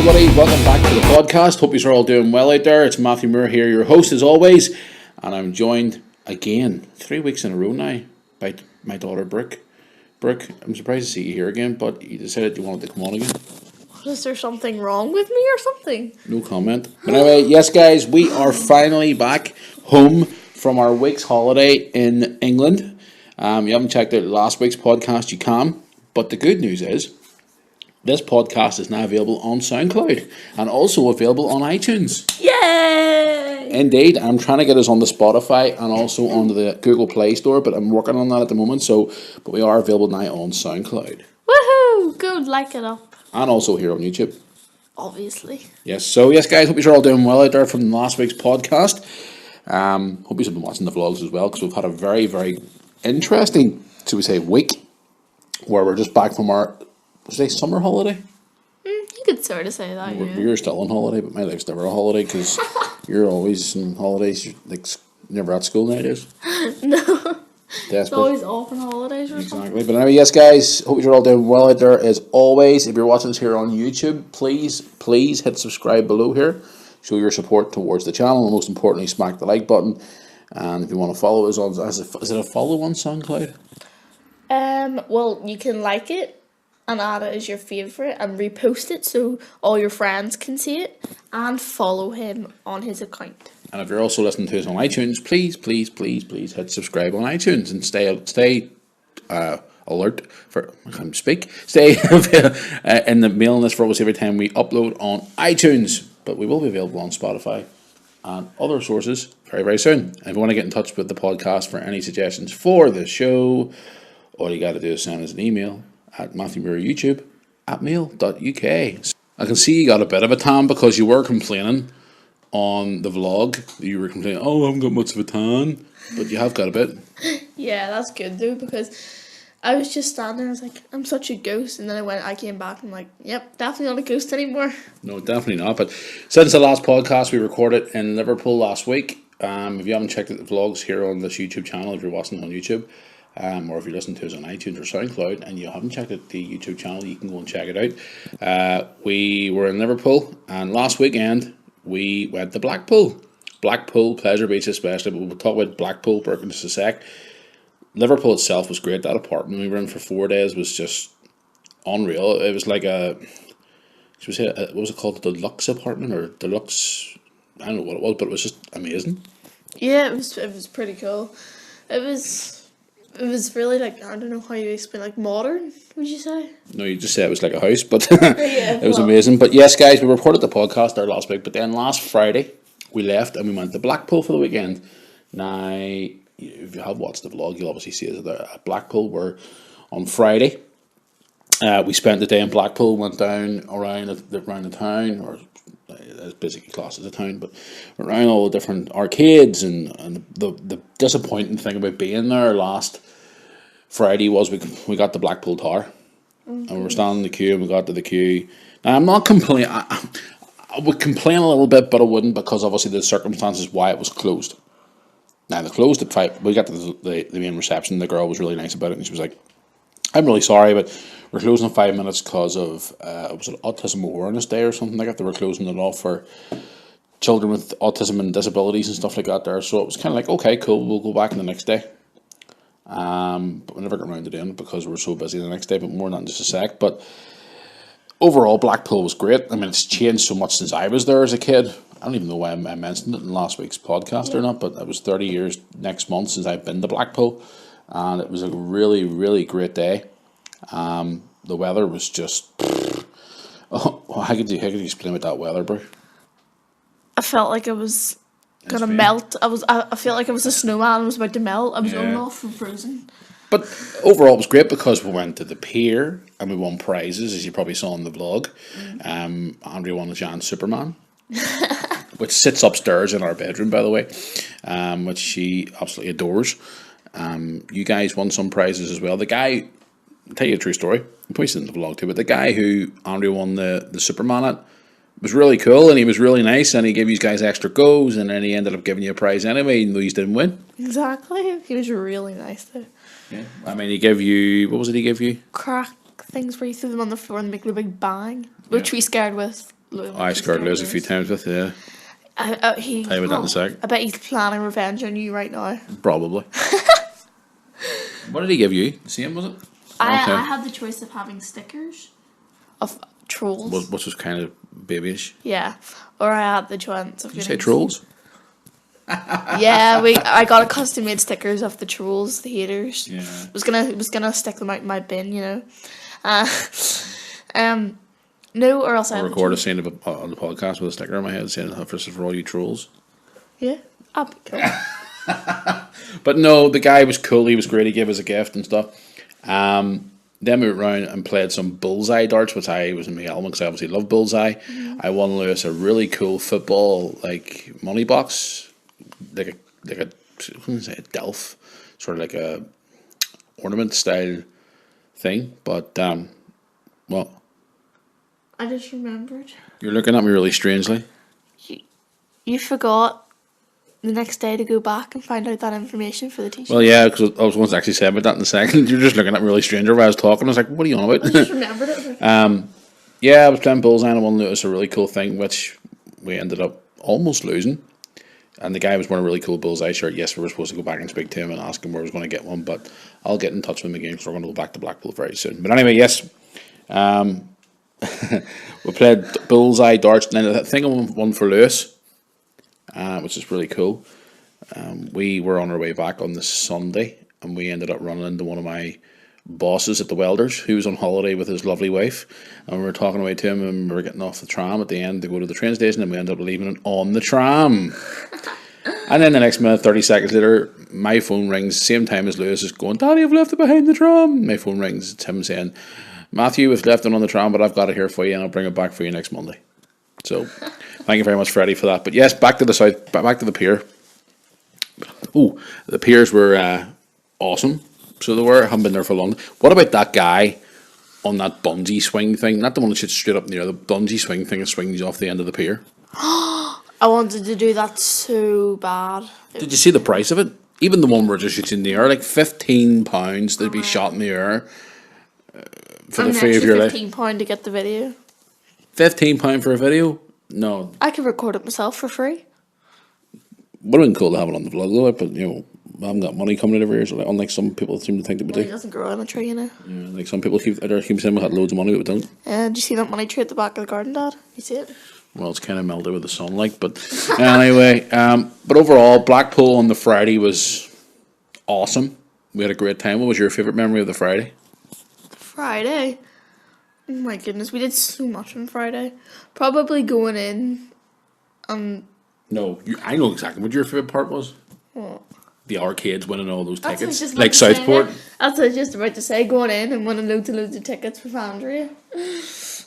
everybody, welcome back to the podcast. Hope you're all doing well out there. It's Matthew Moore here, your host as always, and I'm joined again 3 weeks in a row now by my daughter Brooke. Brooke, I'm surprised to see you here again, but you decided you wanted to come on again. Is there something wrong with me or something? No comment. But anyway, yes guys, we are finally back home from our week's holiday in England. You haven't checked out last week's podcast, you can, but the good news is this podcast is now available on SoundCloud and also available on iTunes. Yay! Indeed, I'm trying to get us on the Spotify and also onto the Google Play Store, but I'm working on that at the moment. But we are available now on SoundCloud. Woohoo! Go like it up. And also here on YouTube. Obviously. Yes, so yes guys, hope you're all doing well out there from last week's podcast. Hope you've been watching the vlogs as well, because we've had a very, very interesting, shall we say, week where we're just back from our summer holiday. You could sort of say that, yeah. You're still on holiday, but my life's never a holiday because you're always on holidays. You're like never at school nowadays. No. Desperate. It's always off on holidays or something. Exactly. But anyway, yes, guys, hope you're all doing well out there as always. If you're watching us here on YouTube, please hit subscribe below here. Show your support towards the channel, and most importantly, smack the like button. And if you want to follow us on, is it a follow on SoundCloud? Well, you can like it and add it as your favourite and repost it so all your friends can see it, and follow him on his account. And if you're also listening to us on iTunes, please hit subscribe on iTunes and stay alert for stay in the mailing list for us every time we upload on iTunes. But we will be available on Spotify and other sources very, very soon. And if you want to get in touch with the podcast for any suggestions for the show, all you got to do is send us an email at matthewmuiryoutube@mail.uk. I can see you got a bit of a tan because you were complaining on the vlog. You were complaining, I haven't got much of a tan, but you have got a bit. Yeah, that's good though, because I was just standing there, I was like, I'm such a ghost, and then I came back and I'm like, yep, definitely not a ghost anymore. No, definitely not. But since the last podcast we recorded in Liverpool last week, if you haven't checked out the vlogs here on this YouTube channel, if you're watching on YouTube, or if you're listening to us on iTunes or SoundCloud and you haven't checked out the YouTube channel, you can go and check it out. We were in Liverpool, and last weekend we went to Blackpool. Blackpool, Pleasure Beach especially, but we'll talk about Blackpool in just a sec. Liverpool itself was great. That apartment we were in for 4 days was just unreal. It was like what was it called? The deluxe apartment or deluxe? I don't know what it was, but it was just amazing. Yeah, it was pretty cool. It was really like, I don't know how you explain, like modern, would you say? No, you just said it was like a house, but yeah, it was amazing. But yes, guys, we recorded the podcast there last week, but then last Friday we left and we went to Blackpool for the weekend. Now, if you have watched the vlog, you'll obviously see us at Blackpool. We're on Friday. We spent the day in Blackpool, went down around the town, or it's basically classed as a town, but around all the different arcades, and the disappointing thing about being there last Friday was we got the Blackpool Tower, and we were standing in the queue, and we got to the queue. Now, I'm not complaining. I would complain a little bit, but I wouldn't, because obviously the circumstances why it was closed. Now, they closed at 5. We got to the main reception. The girl was really nice about it, and she was like, I'm really sorry, but we're closing in 5 minutes because of it was an Autism Awareness Day or something like that. They were closing it off for children with autism and disabilities and stuff like that there. So it was kind of like, okay, cool, we'll go back the next day. But we never got around to doing it because we were so busy the next day, but more than that in just a sec. But overall, Blackpool was great. I mean, it's changed so much since I was there as a kid. I don't even know why I mentioned it in last week's podcast or not, but it was 30 years next month since I've been to Blackpool, and it was a really, really great day. The weather was just... how could you explain about that weather, bro? I felt like I was gonna melt. I felt like I was a snowman. I was about to melt. I was going off from frozen. But overall, it was great because we went to the pier and we won prizes, as you probably saw in the vlog. Andrea won a giant Superman, which sits upstairs in our bedroom, by the way, which she absolutely adores. You guys won some prizes as well. The guy, I'll tell you a true story, I'll post it in the vlog too, but the guy who Andrea won the Superman at was really cool, and he was really nice, and he gave you guys extra goes, and then he ended up giving you a prize anyway, even though you didn't win. Exactly. He was really nice though. Yeah. I mean, he gave you, what was it he gave you? Crack things where you threw them on the floor and they make a big bang, which we scared with I scared Lewis a few times with, yeah. Tell you about that in a sec. I bet he's planning revenge on you right now. Probably. What did he give you? The same, was it? I had the choice of having stickers of trolls. Which was kind of babyish. Yeah, or I had the chance of. Did you say trolls? Yeah, I got a custom made stickers of the trolls, the haters. Yeah. Was gonna stick them out in my bin, you know. No, or else I record a scene on the podcast with a sticker on my head saying "This is for all you trolls." Yeah, I'll be cool. But no, the guy was cool. He was great. He gave us a gift and stuff. Then we went around and played some bullseye darts, which I was in my element because I obviously love bullseye. Mm-hmm. I won Lewis a really cool football money box, like a Delph, sort of like a ornament style thing. But well, I just remembered. You're looking at me really strangely. You forgot the next day to go back and find out that information for the t-shirt. Well, yeah, because I was going to actually say about that in a second. You're just looking at me really stranger while I was talking. I was like, what are you on about? I just remembered it. Yeah, I was playing bullseye and I won Lewis a really cool thing, which we ended up almost losing. And the guy was wearing a really cool bullseye shirt. Yes, we were supposed to go back and speak to him and ask him where he was going to get one, but I'll get in touch with him again because we're going to go back to Blackpool very soon. But anyway, yes. We played bullseye darts, and then I think I won for Lewis, which is really cool. We were on our way back on this Sunday, and we ended up running into one of my bosses at the Welders, who was on holiday with his lovely wife, and we were talking away to him, and we were getting off the tram at the end to go to the train station, and we ended up leaving it on the tram. And then the next minute, 30 seconds later, my phone rings, same time as Lewis is going, "Daddy, I've left it behind the tram." My phone rings, it's him saying, "Matthew, we've left it on the tram, but I've got it here for you, and I'll bring it back for you next Monday." So, thank you very much, Freddie, for that. But yes, back to the south, back to the pier. Oh, the piers were awesome. So they were. I haven't been there for long. What about that guy on that bungee swing thing? Not the one that sits straight up near the bungee swing thing that swings off the end of the pier. I wanted to do that so bad. Did you see the price of it? Even the one where it just shoots in the air, like £15 to be shot in the air. For the free of your life. £15 to get the video. £15 for a video? No. I could record it myself for free. Would have been cool to have it on the vlog though, but you know, I haven't got money coming in every year, so unlike some people seem to think that we do. It doesn't grow on a tree, you know. Yeah, like some people keep saying we had loads of money, but we don't. Did you see that money tree at the back of the garden, Dad? You see it? Well, it's kind of melted with the sunlight, but anyway. But overall, Blackpool on the Friday was awesome. We had a great time. What was your favourite memory of the Friday? Friday? Oh my goodness, we did so much on Friday. Probably going in. No, I know exactly what your favourite part was. What? The arcades winning all those That's tickets, like Southport. That's what I was just about to say. Going in and winning loads and loads of tickets for Andrea.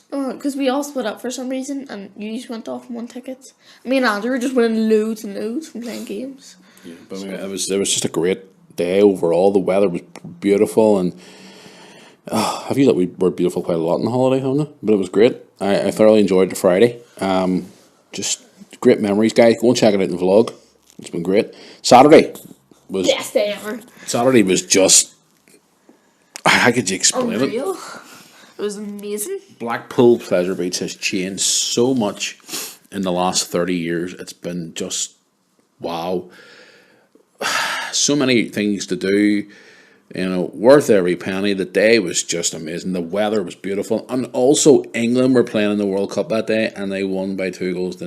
Because we all split up for some reason, and you just went off and won tickets. Me and Andrew were just winning loads and loads from playing games. Yeah, but it was just a great day overall. The weather was beautiful, and I feel like we were beautiful quite a lot on the holiday, haven't we? But it was great. I thoroughly enjoyed the Friday. Just great memories, guys. Go and check it out in the vlog. It's been great. Saturday was best day ever. Saturday was just, how could you explain Unreal. it? It was amazing. Blackpool Pleasure Beach has changed so much in the last 30 years. It's been just wow. So many things to do. You know, worth every penny. The day was just amazing. The weather was beautiful. And also, England were playing in the World Cup that day, and they won by 2-0.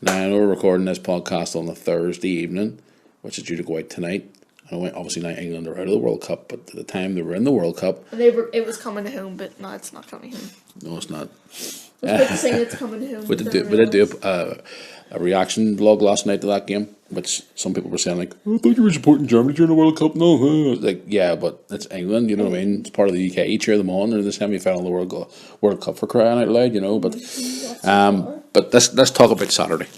Now, I know we're recording this podcast on a Thursday evening, which is due to go out tonight. I know obviously now England are out of the World Cup, but at the time they were in the World Cup. It was coming home, but no, it's not coming home. No, it's not. I was about to say it's coming home. We did do a reaction vlog last night to that game, which some people were saying like, "I thought you were supporting Germany during the World Cup." No, like yeah, but it's England. You know what I mean? It's part of the UK. You cheer them on. They're the semi-final of the World Cup for crying out loud. You know, but let's talk about Saturday.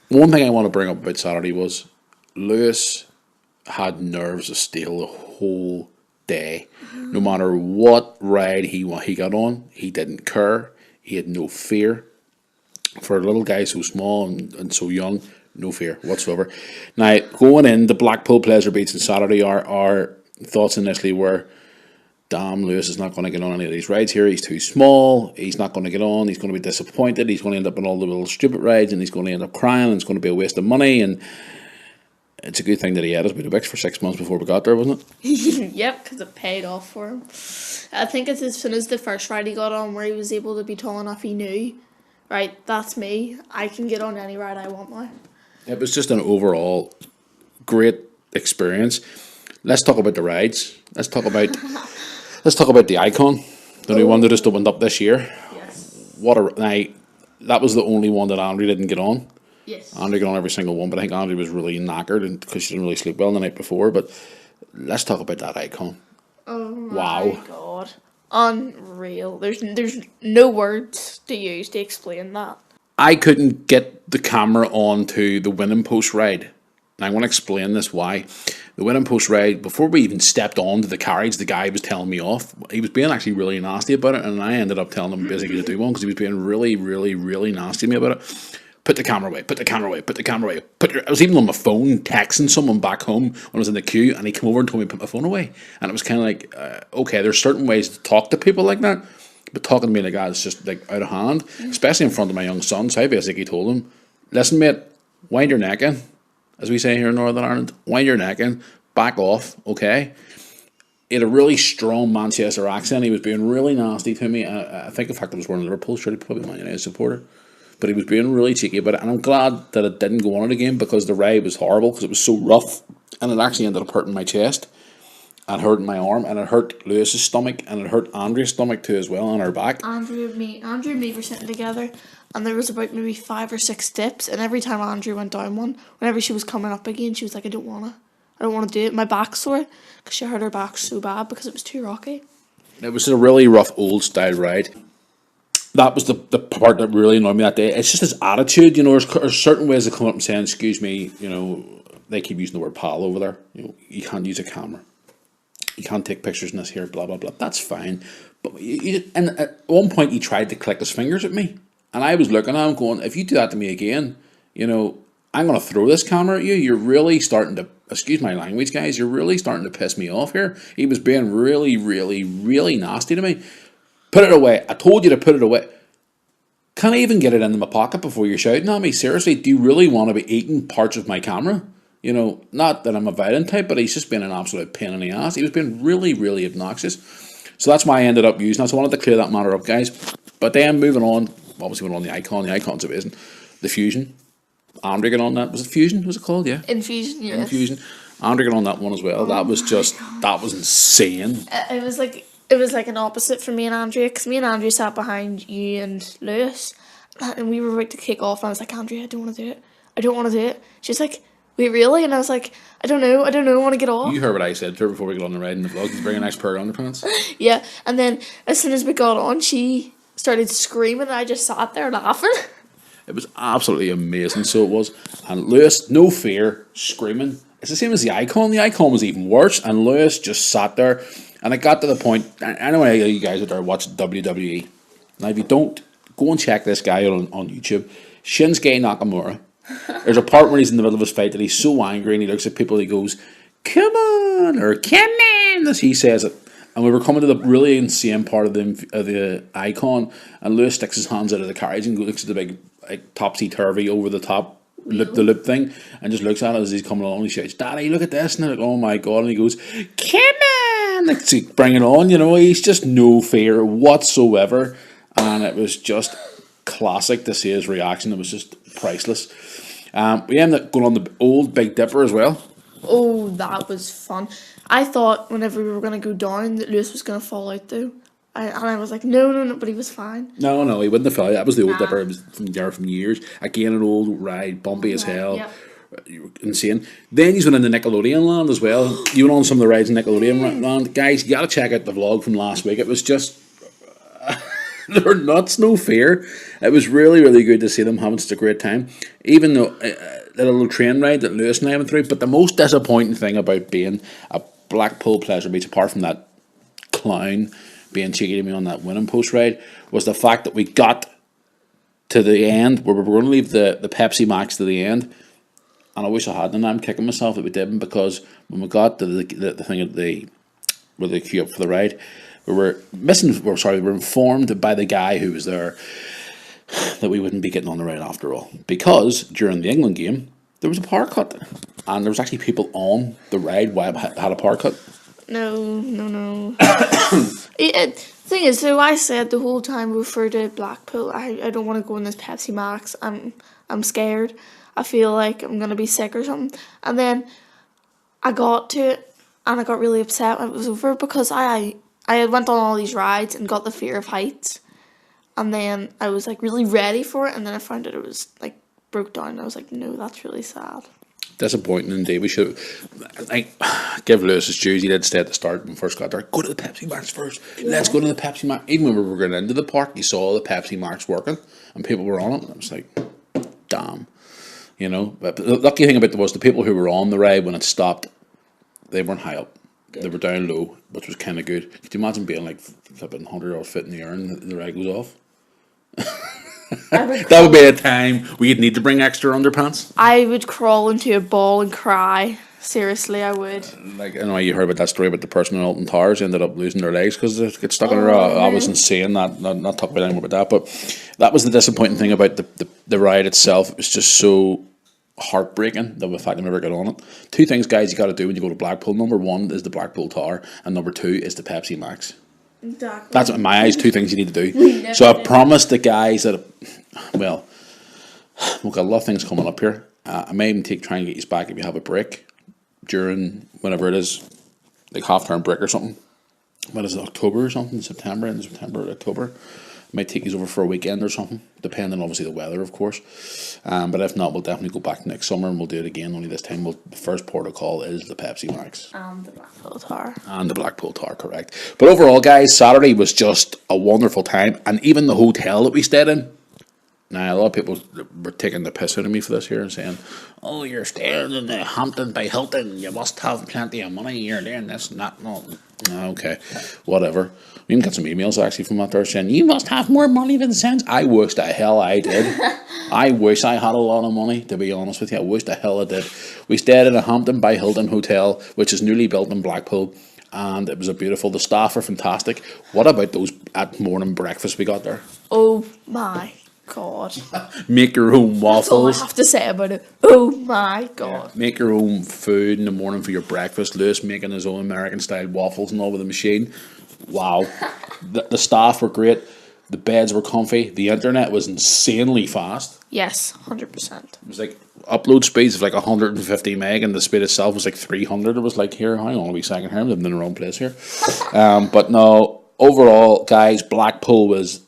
One thing I want to bring up about Saturday was Lewis had nerves of steel the whole day. No matter what ride he got on, he didn't care. He had no fear. For a little guy so small and so young, no fear whatsoever. Now, going in the Blackpool Pleasure Beach on Saturday, our thoughts initially were, damn, Lewis is not going to get on any of these rides here. He's too small. He's not going to get on. He's going to be disappointed. He's going to end up on all the little stupid rides, and he's going to end up crying, and it's going to be a waste of money. And it's a good thing that he had us Weetabix for 6 months before we got there, wasn't it? Yep, because it paid off for him. I think it's as soon as the first ride he got on where he was able to be tall enough, he knew, right, that's me. I can get on any ride I want now. It was just an overall great experience. Let's talk about the rides. Let's talk about the Icon, the new one that just opened up this year. Yes. That was the only one that Andrew didn't get on. Yes. Andrew got on every single one, but I think Andrew was really knackered and because she didn't really sleep well the night before. But let's talk about that Icon. Oh my Wow. God. Unreal. There's no words to use to explain that. I couldn't get the camera onto the winning post ride. And I want to explain this why. The winning post ride, before we even stepped onto the carriage, the guy was telling me off. He was being actually really nasty about it, and I ended up telling him basically to do one because he was being really, really, really nasty to me about it. Put the camera away, put the camera away, put the camera away. I was even on my phone texting someone back home when I was in the queue, and he came over and told me to put my phone away. And it was kind of like, okay, there's certain ways to talk to people like that, but talking to me like that is just like out of hand, especially in front of my young son. So I basically told him, listen, mate, wind your neck in, as we say here in Northern Ireland, wind your neck in, back off, okay? He had a really strong Manchester accent. He was being really nasty to me. I think, in fact, I was wearing a Liverpool shirt, probably a Man United supporter. But he was being really cheeky about it, and I'm glad that it didn't go on it again because the ride was horrible because it was so rough, and it actually ended up hurting my chest, and hurting my arm, and it hurt Lewis's stomach, and it hurt Andrea's stomach too as well, on her back. Andrew and me were sitting together, and there was about maybe 5 or 6 steps, and every time Andrew went down one, whenever she was coming up again, she was like, I don't want to do it. My back's sore because she hurt her back so bad because it was too rocky. It was a really rough old style ride. That was the part that really annoyed me that day. It's just his attitude, there's certain ways of coming up and saying, excuse me, they keep using the word pal over there. You can't use a camera. You can't take pictures in this here, blah, blah, blah. That's fine. But and at one point he tried to click his fingers at me. And I was looking at him going, if you do that to me again, I'm going to throw this camera at you. You're really starting to, excuse my language, guys, you're really starting to piss me off here. He was being really, really, really nasty to me. Put it away. I told you to put it away. Can I even get it into my pocket before you're shouting at me? Seriously, do you really want to be eating parts of my camera? Not that I'm a violent type, but he's just been an absolute pain in the ass. He was being really, really obnoxious. So that's why I ended up using that. So I wanted to clear that matter up, guys. But then moving on, obviously went on the Icon. The Icon's amazing. The Fusion. Andrew got on that. Was it Fusion? Was it called? Yeah. Infusion, yes. Infusion. Andrew got on that one as well. That was insane. It was like an opposite for me and Andrea, because me and Andrea sat behind you and Lewis, and we were about to kick off, and I was like, Andrea, I don't want to do it. I don't want to do it. She's like, wait, really? And I was like, I don't know, I want to get off. You heard what I said to her before we got on the ride in the vlog. He's bringing a nice pair of underpants. Yeah, and then as soon as we got on, she started screaming, and I just sat there laughing. It was absolutely amazing, so it was. And Lewis, no fear, screaming. It's the same as the Icon. The Icon was even worse, and Lewis just sat there. And it got to the point, I know you guys out there watch WWE. Now, if you don't, go and check this guy on YouTube. Shinsuke Nakamura. There's a part where he's in the middle of his fight that he's so angry and he looks at people and he goes, come on, or come on, as he says it. And we were coming to the really insane part of the Icon, and Lewis sticks his hands out of the carriage and looks at the big topsy-turvy over the top the loop thing, and just looks at it as he's coming along and he shouts, Daddy, look at this. And I'm like, oh my God. And he goes, come on, like, bring it on. He's just no fear whatsoever. And it was just classic to see his reaction. It was just priceless. We ended up going on the old Big Dipper as well. Oh, that was fun. I thought whenever we were going to go down that Lewis was going to fall out though. And I was like, no, but he was fine. No, he wouldn't have fell out. That was the old Dipper. It was from there from years. Again, an old ride, bumpy as hell. Yep. Insane. Then he's went into Nickelodeon land as well. You went on some of the rides in Nickelodeon land. Guys, you got to check out the vlog from last week. It was just... they were nuts, no fear. It was really, really good to see them having such a great time. Even though the little train ride that Lewis and I went through. But the most disappointing thing about being a Blackpool Pleasure Beach, apart from that clown being cheeky to me on that winning post ride, was the fact that we got to the end where we were going to leave the Pepsi Max to the end, and I wish I hadn't, and I'm kicking myself that we didn't, because when we got to the thing at the where they queue up for the ride. We were informed by the guy who was there that we wouldn't be getting on the ride after all, because during the England game there was a power cut, and there was actually people on the ride while it had a power cut. No. Thing is, so I said the whole time we refer to Blackpool, I don't want to go in this Pepsi Max. I'm scared. I feel like I'm gonna be sick or something. And then I got to it, and I got really upset when it was over, because I had went on all these rides and got the fear of heights, and then I was like really ready for it, and then I found out it was like broke down. And I was like, no, that's really sad. Disappointing indeed. We should give Lewis his dues. He did stay at the start when we first got there. Go to the Pepsi Max first. Yeah. Let's go to the Pepsi Max. Even when we were going into the park, you saw the Pepsi Max working and people were on it. And I was like, damn. You know, but the lucky thing about it was the people who were on the ride when it stopped, they weren't high up. Good. They were down low, which was kind of good. Could you imagine being like flipping 100 or foot in the air and the ride goes off? That would be a time where you'd need to bring extra underpants. I would crawl into a ball and cry. Seriously, I would. Like, I know you heard about that story about the person in Alton Towers who ended up losing their legs because they get stuck in a rod. I was insane. Not talk about anymore about that, but that was the disappointing thing about the ride itself. It was just so heartbreaking that the fact I never got on it. Two things, guys, you got to do when you go to Blackpool. Number one is the Blackpool Tower, and number two is the Pepsi Max. Exactly. That's, in my eyes, two things you need to do. So I promised the guys that, well, we've got a lot of things coming up here. I may even try and get you back if you have a break during whenever it is, like half-term break or something. What is it, October or something? September, or October. I might take you over for a weekend or something, depending obviously the weather, of course. But if not, we'll definitely go back next summer and we'll do it again. Only this time, the first port of call is the Pepsi Max. And the Blackpool Tower. And the Blackpool Tower, correct. But overall, guys, Saturday was just a wonderful time. And even the hotel that we stayed in. Now, a lot of people were taking the piss out of me for this here and saying, oh, you're staying in the Hampton by Hilton. You must have plenty of money. You're doing this, not. Okay, whatever. We even got some emails actually from out there saying, you must have more money than sense. I wish the hell I did. I wish I had a lot of money, to be honest with you. I wish the hell I did. We stayed in a Hampton by Hilton hotel, which is newly built in Blackpool. And it was beautiful. The staff are fantastic. What about those at morning breakfast we got there? Oh my God. Make your own waffles. That's all I have to say about it. Oh my God. Yeah. Make your own food in the morning for your breakfast. Lewis making his own American style waffles and all with the machine. Wow. The staff were great. The beds were comfy. The internet was insanely fast. Yes, 100%. It was like upload speeds of like 150 meg and the speed itself was like 300. It was like, here, hang on a wee second here. I'm living in the wrong place here. But no, overall, guys, Blackpool was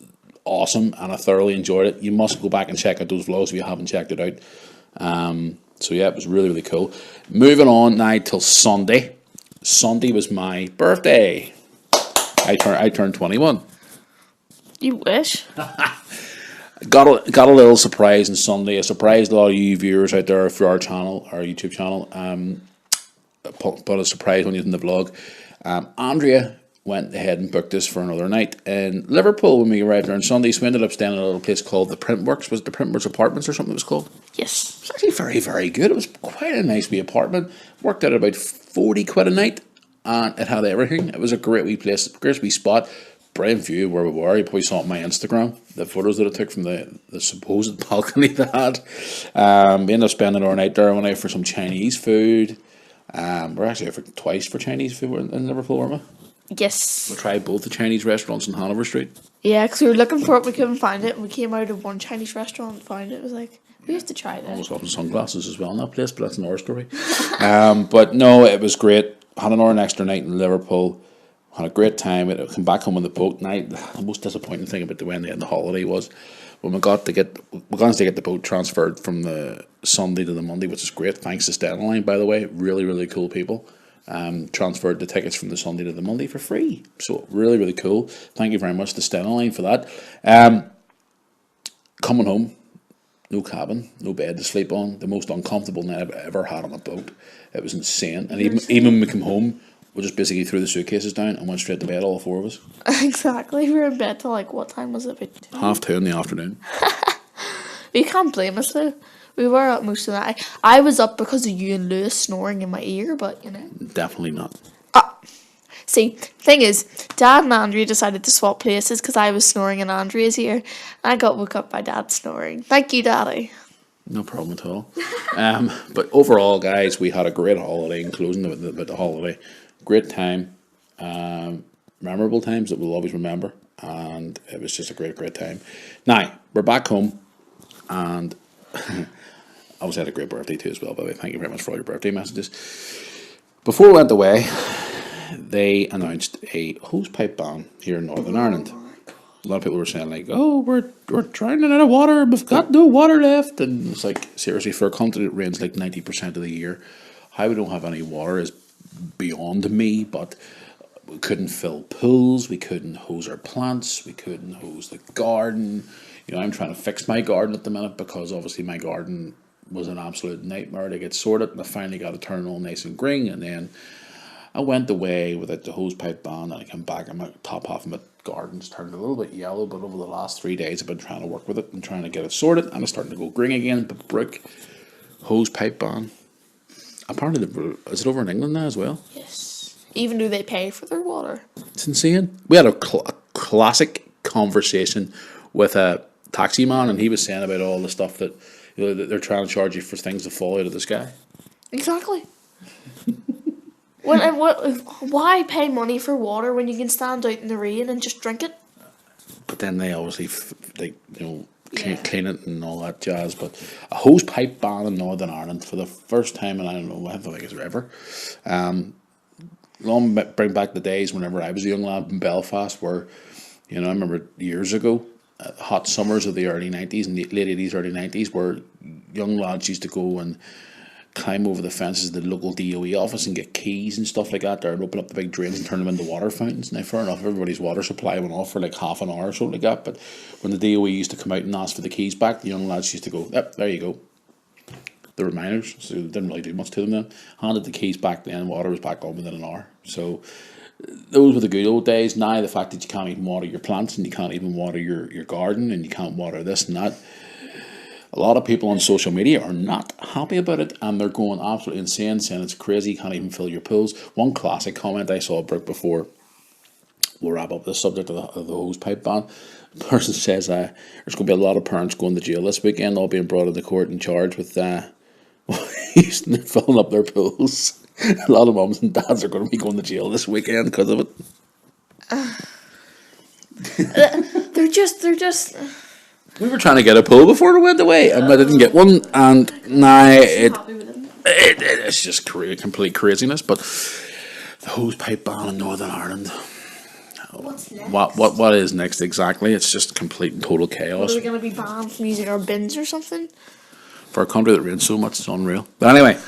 awesome and I thoroughly enjoyed it. You must go back and check out those vlogs if you haven't checked it out. So yeah, it was really, really cool. Moving on now till Sunday. Sunday was my birthday. I turned 21. You wish. Got a little surprise on Sunday. I surprised a lot of you viewers out there for our channel, our YouTube channel. But a surprise when you was in the vlog. Andrea went ahead and booked us for another night in Liverpool when we arrived there on Sunday. So we ended up staying at a little place called the Printworks. Was it the Printworks Apartments or something it was called? Yes. It was actually very, very good. It was quite a nice wee apartment. Worked out at about 40 quid a night. And it had everything. It was a great wee place, great wee spot. Brilliant view where we were. You probably saw it on my Instagram, the photos that I took from the supposed balcony they had. We ended up spending our night there. I went out for some Chinese food. We're actually out for twice for Chinese food in Liverpool, weren't we? Yes. We tried both the Chinese restaurants in Hanover Street. Yeah, because we were looking for it, we couldn't find it, and we came out of one Chinese restaurant and found it. It was like, we have to try that. Almost got some sunglasses as well in that place, but that's another story. But no, it was great. Had an extra night in Liverpool. Had a great time. I come back home on the boat night. The most disappointing thing about the Wednesday and the holiday was when we got to get the boat transferred from the Sunday to the Monday, which is great. Thanks to Stena Line, by the way. Really, really cool people. Transferred the tickets from the Sunday to the Monday for free. So really, really cool. Thank you very much to Stena Line for that. Coming home, no cabin, no bed to sleep on. The most uncomfortable night I've ever had on a boat. It was insane. And even when we come home, we just basically threw the suitcases down and went straight to bed, all four of us. Exactly. We were in bed till like, what time was it? 2:30 in the afternoon. You can't blame us though. We were up most of the night. I was up because of you and Lewis snoring in my ear, but you know. Definitely not. See, thing is, Dad and Andrea decided to swap places because I was snoring in Andrea's ear. I got woke up by Dad snoring. Thank you, Daddy. No problem at all. But overall, guys, we had a great holiday. In closing the holiday, great time, memorable times that we'll always remember, and it was just a great time. Now we're back home, and I obviously had a great birthday too as well. By the way, thank you very much for all your birthday messages. Before we went away, they announced a hosepipe ban here in Northern Ireland. A lot of people were saying like, "Oh, we're trying to run out of water. We've got no water left." And it's like, seriously, for a country that rains like 90% of the year, how we don't have any water is beyond me. But we couldn't fill pools. We couldn't hose our plants. We couldn't hose the garden. You know, I'm trying to fix my garden at the minute because obviously my garden was an absolute nightmare to get sorted. And I finally got it turned all nice and green, and then I went away without the hosepipe ban, and I came back and my top half of my garden's turned a little bit yellow, but over the last 3 days I've been trying to work with it and trying to get it sorted, and it's starting to go green again. But brick hosepipe ban. Apparently, is it over in England now as well? Yes. Even do they pay for their water? It's insane. We had a classic conversation with a taxi man, and he was saying about all the stuff that, you know, that they're trying to charge you for things that fall out of the sky. Exactly. Why pay money for water when you can stand out in the rain and just drink it? But then they obviously clean it and all that jazz. But a hosepipe ban in Northern Ireland for the first time, and I don't know, I think it's ever. Bring back the days whenever I was a young lad in Belfast, where, you know, I remember years ago, hot summers of the early 90s and the late 80s, early 90s, where young lads used to go and climb over the fences of the local DOE office and get keys and stuff like that there, and open up the big drains and turn them into water fountains. Now, fair enough, everybody's water supply went off for like half an hour or something like that, but when the DOE used to come out and ask for the keys back, the young lads used to go, "Yep, there you go." The reminders, so they didn't really do much to them then. Handed the keys back, then water was back on within an hour. So those were the good old days. Now the fact that you can't even water your plants, and you can't even water your garden, and you can't water this and that, a lot of people on social media are not happy about it, and they're going absolutely insane, saying it's crazy, you can't even fill your pools. One classic comment I saw, Brooke, before we'll wrap up the subject of the hosepipe ban. The person says there's going to be a lot of parents going to jail this weekend, all being brought into court and charged with filling up their pools. A lot of mums and dads are going to be going to jail this weekend because of it. They're just. We were trying to get a pool before we went away, and I didn't get one, and now it's just complete craziness. But the hosepipe ban in Northern Ireland. What's next? What is next exactly? It's just complete and total chaos. Are we going to be banned from using our bins or something? For a country that rains so much, it's unreal. But anyway,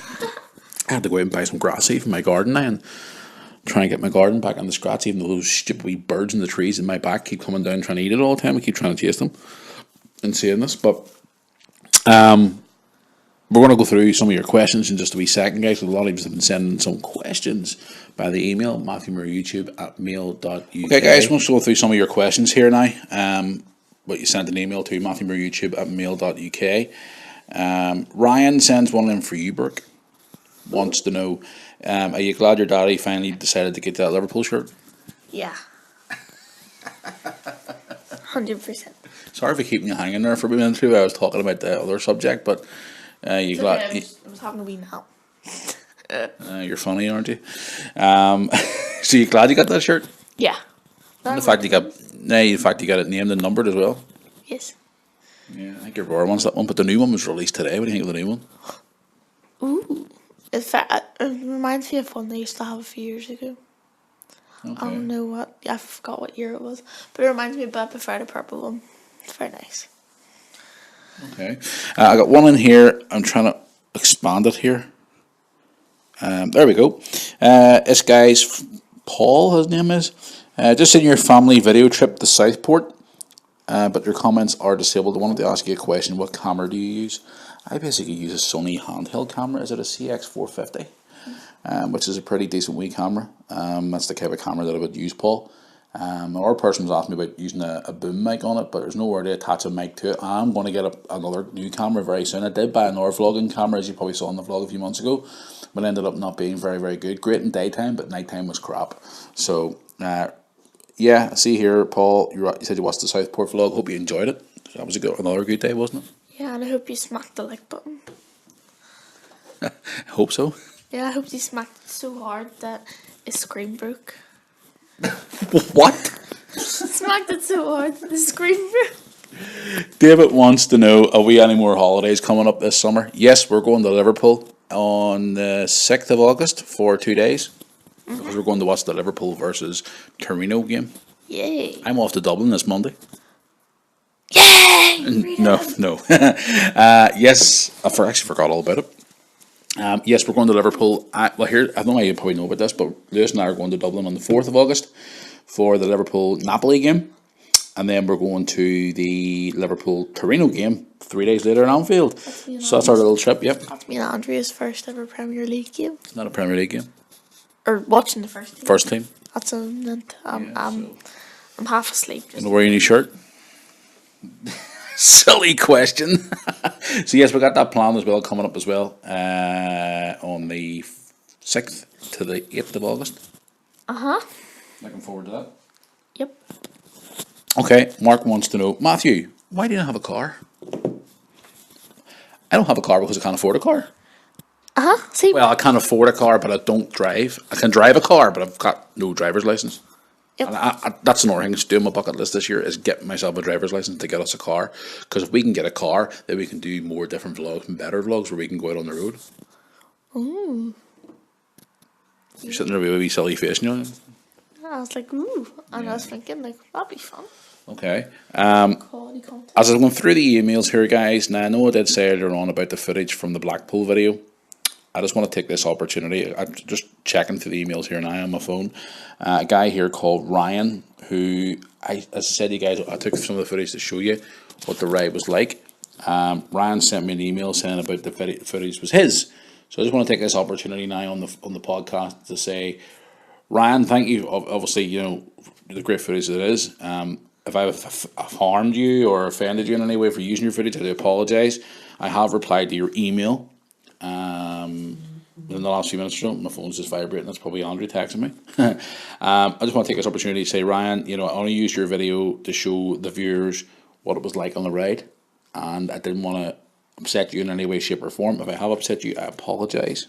I had to go out and buy some grass seed for my garden now, and trying to get my garden back on the scratch, even though those stupid wee birds in the trees in my back keep coming down trying to eat it all the time. I keep trying to chase them and saying this, but we're going to go through some of your questions in just a wee second, guys. A lot of you have been sending some questions by the email, matthewmurrayyoutube@mail.uk. Okay, guys, we'll go through some of your questions here now. But you sent an email to matthewmurrayyoutube@mail.uk. Ryan sends one in for you, Brooke. Wants to know, are you glad your daddy finally decided to get that Liverpool shirt? Yeah. 100%. Sorry for keeping you hanging there for a minute too. I was talking about the other subject, but you glad? Okay, I was having a wee nap. You're funny, aren't you? So you glad you got that shirt? Yeah. And the fact you got it named and numbered as well. Yes. Yeah, I think your Roar wants that one, but the new one was released today. What do you think of the new one? Ooh. In fact, it reminds me of one they used to have a few years ago. Okay. I don't know what, I forgot what year it was, but it reminds me, but I prefer the purple one. It's very nice. Okay. I got one in here. I'm trying to expand it here. There we go. This guy's Paul, his name is. Just in your family video trip to Southport, but your comments are disabled. I wanted to ask you a question. What camera do you use? I basically use a Sony handheld camera. Is it a CX450? Which is a pretty decent wee camera. That's the type of camera that I would use, Paul. Another person was asking me about using a boom mic on it, but there's nowhere to attach a mic to it. I'm going to get another new camera very soon. I did buy another vlogging camera, as you probably saw in the vlog a few months ago, but it ended up not being very, very good. Great in daytime, but nighttime was crap. So, yeah, see here, Paul, you said you watched the Southport vlog. Hope you enjoyed it. That was another good day, wasn't it? Yeah, and I hope you smacked the like button. I hope so. Yeah, I hope you smacked it so hard that his screen broke. What? Smacked it so hard that the screen broke. David wants to know, are we any more holidays coming up this summer? Yes, we're going to Liverpool on the 6th of August for 2 days. Because we're going to watch the Liverpool versus Torino game. Yay. I'm off to Dublin this Monday. Yay! No. Yes, actually forgot all about it. Yes, we're going to Liverpool. I don't know why you probably know about this, but Lewis and I are going to Dublin on the 4th of August for the Liverpool-Napoli game. And then we're going to the Liverpool-Torino game 3 days later in Anfield. So that's our little trip, yep. That's me and Andrea's first ever Premier League game. It's not a Premier League game. Or watching the first team. First team. That's I'm half asleep. You don't wear any shirt? Silly question. So yes, we got that plan as well coming up as well on the 6th to the 8th of August. Looking forward to that. Yep. Okay, Mark wants to know, Matthew, why do you not have a car? I don't have a car because I can't afford a car. See. Well, I can't afford a car, but I don't drive. I can drive a car, but I've got no driver's license. Yep. And that's another thing that's doing my bucket list this year is get myself a driver's license to get us a car. Because if we can get a car, then we can do more different vlogs and better vlogs where we can go out on the road. Ooh. You're sitting there with a wee silly face, you know? I was like, ooh. And I was thinking, like, that'd be fun. Okay. Quality content. As I was going through the emails here, guys, now I know I did say earlier on about the footage from the Blackpool video. I just want to take this opportunity. I'm just checking through the emails here now on my phone. A guy here called Ryan, who, as I said to you guys, I took some of the footage to show you what the ride was like. Ryan sent me an email saying about the footage was his. So I just want to take this opportunity now on the podcast to say, Ryan, thank you. Obviously, you know, the great footage that it is. If I've harmed you or offended you in any way for using your footage, I do apologise. I have replied to your email. In the last few minutes, my phone's just vibrating. That's probably Andrew texting me. I just want to take this opportunity to say, Ryan, you know, I only used your video to show the viewers what it was like on the ride, and I didn't want to upset you in any way, shape, or form. If I have upset you, I apologise.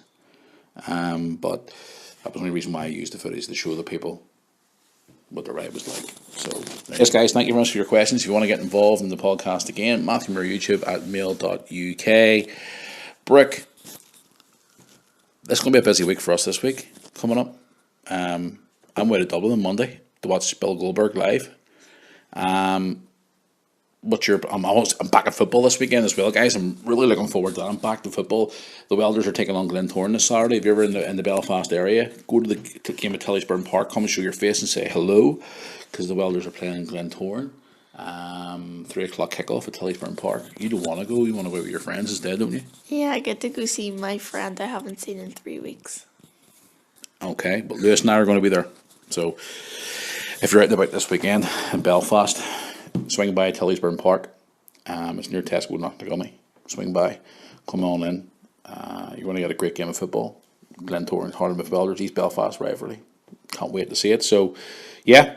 But that was the only reason why I used the footage to show the people what the ride was like. So, yes, guys, thank you very much for your questions. If you want to get involved in the podcast again, Matthew Moore YouTube at mail.uk. Brick. It's going to be a busy week for us this week coming up. I'm away to Dublin on Monday to watch Bill Goldberg live. I'm back at football this weekend as well, guys. I'm really looking forward to that. I'm back to football. The Welders are taking on Glentoran this Saturday. If you're ever in the Belfast area, go to the game at Tilliesburn Park. Come and show your face and say hello, because the Welders are playing in Glentoran. 3 o'clock kickoff at Tilliesburn Park. You don't want to go. You want to go with your friends instead, don't you? Yeah, I get to go see my friend I haven't seen in 3 weeks. Okay, but Lewis and I are going to be there. So if you're out and about this weekend in Belfast, swing by Tilliesburn Park. It's near Tesco, Knocknagunny. Swing by, come on in. You're going to get a great game of football. Glentoran, Harlem Welders, East Belfast rivalry. Can't wait to see it. So, yeah.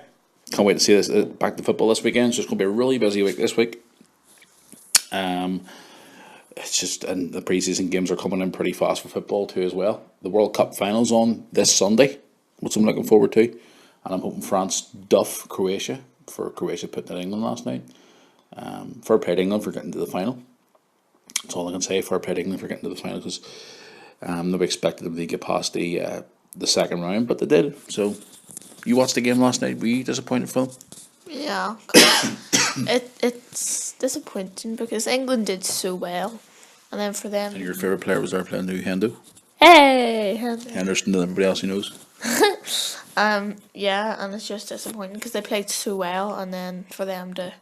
Can't wait to see this back to football this weekend. So it's going to be a really busy week this week. It's just, and the pre-season games are coming in pretty fast for football too as well. The World Cup finals on this Sunday, which I'm looking forward to, and I'm hoping France duff Croatia for Croatia putting in England last night. Fair play to England for getting to the final. That's all I can say. Fair play to England for getting to the final, because nobody expected them to get past the second round, but they did. So. You watched the game last night. Were you disappointed, Phil? Yeah, it's disappointing because England did so well, and then for them. And your favourite player was there playing new Hendo? Hey, Henderson to everybody else he knows. Yeah, and it's just disappointing because they played so well, and then for them to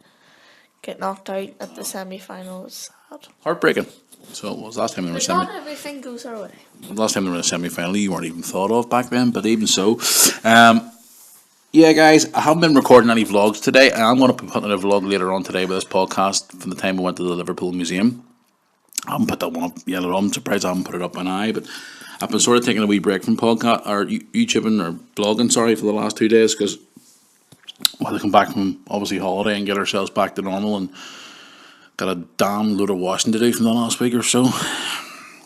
get knocked out at the semi-final was sad. Heartbreaking. So it was last time they were Not everything goes our way. Last time they were in a semi-final, you weren't even thought of back then. But even so, Yeah, guys, I haven't been recording any vlogs today. I'm going to be putting a vlog later on today with this podcast from the time we went to the Liverpool Museum. I haven't put that one up yet. I'm surprised I haven't put it up an eye, but I've been sort of taking a wee break from podcast or YouTubing or blogging, sorry, for the last 2 days because we had to come back from obviously holiday and get ourselves back to normal and got a damn load of washing to do from the last week or so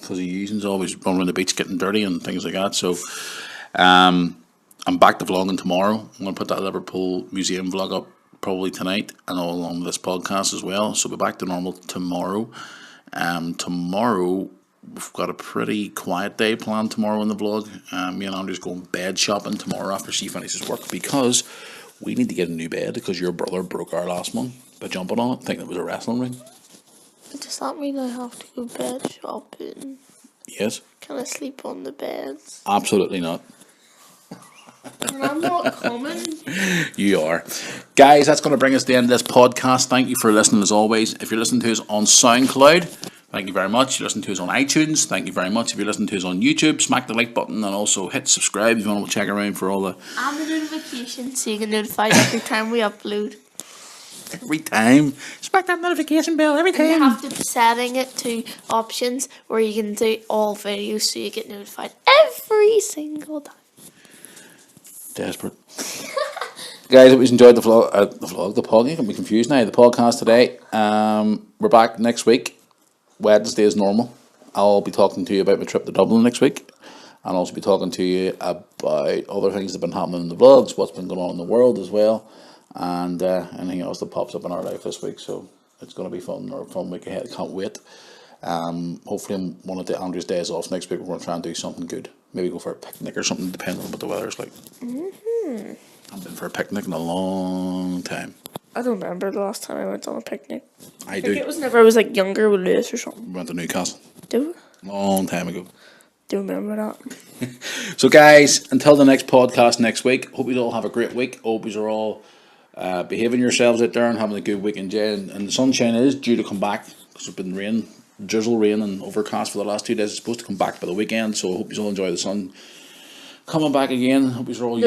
because the using's always running around the beach getting dirty and things like that. So, I'm back to vlogging tomorrow. I'm going to put that Liverpool Museum vlog up probably tonight and all along with this podcast as well. So we'll be back to normal tomorrow. Tomorrow we've got a pretty quiet day planned tomorrow in the vlog. Me and Andrew's going bed shopping tomorrow after she finishes work because we need to get a new bed because your brother broke our last one by jumping on it, thinking it was a wrestling ring. Does that mean I have to go bed shopping? Yes. Can I sleep on the beds? Absolutely not. And I'm not coming. You are. Guys, that's going to bring us to the end of this podcast. Thank you for listening as always. If you're listening to us on SoundCloud, thank you very much. If you're listening to us on iTunes, thank you very much. If you're listening to us on YouTube, smack the like button and also hit subscribe if you want to check around for all the... And the notification so you get notified every time we upload. Every time. Smack that notification bell every time. And you have to be setting it to options where you can do all videos so you get notified every single time. Desperate. Guys, if you enjoyed the pod, you can be confused now. The podcast today. We're back next week. Wednesday is normal. I'll be talking to you about my trip to Dublin next week. And also be talking to you about other things that have been happening in the vlogs, what's been going on in the world as well, and anything else that pops up in our life this week. So it's going to be fun, or a fun week ahead. Can't wait. Hopefully on one of the Andrew's days off next week, we're going to try and do something good. Maybe go for a picnic or something, depending on what the weather's like. Mm-hmm. I've been for a picnic in a long time. I don't remember the last time I went on a picnic. I do. It was whenever I was like younger with Lewis or something. We went to Newcastle. Do we? Long time ago. Do remember that. So guys, until the next podcast next week, hope you all have a great week. Hope you are all behaving yourselves out there and having a good weekend. And the sunshine is due to come back because it's been drizzle, rain and overcast for the last 2 days. It's supposed to come back by the weekend, so I hope you all enjoy the sun coming back again. Hope all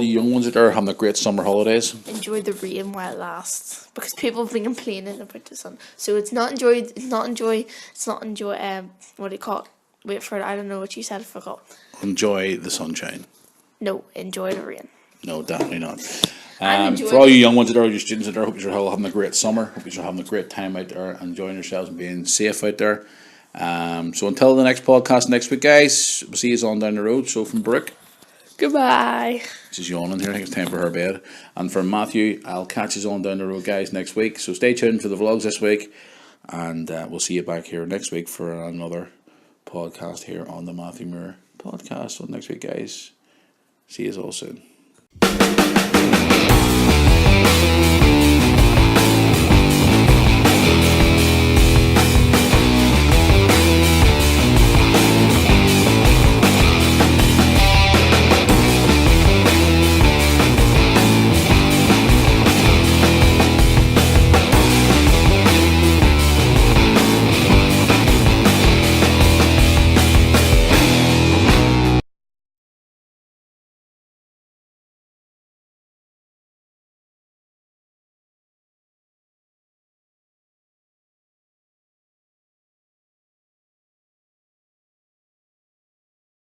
you young ones out there are having a great summer holidays. Enjoy the rain while it lasts, because people have been complaining about the sun. So it's not enjoy. What do you call it? Wait for it. I don't know what you said. I forgot. Enjoy the sunshine. No, enjoy the rain. No, definitely not. For all you young ones out there, your students out there, hope you're all having a great summer. Hope you're having a great time out there, enjoying yourselves and being safe out there. So until the next podcast next week, guys, we'll see you on down the road. So from Brooke, goodbye. She's yawning here. I think it's time for her bed. And from Matthew, I'll catch you on down the road, guys, next week. So stay tuned for the vlogs this week, and we'll see you back here next week for another podcast here on the Matthew Moore podcast. So next week, guys, see you all soon.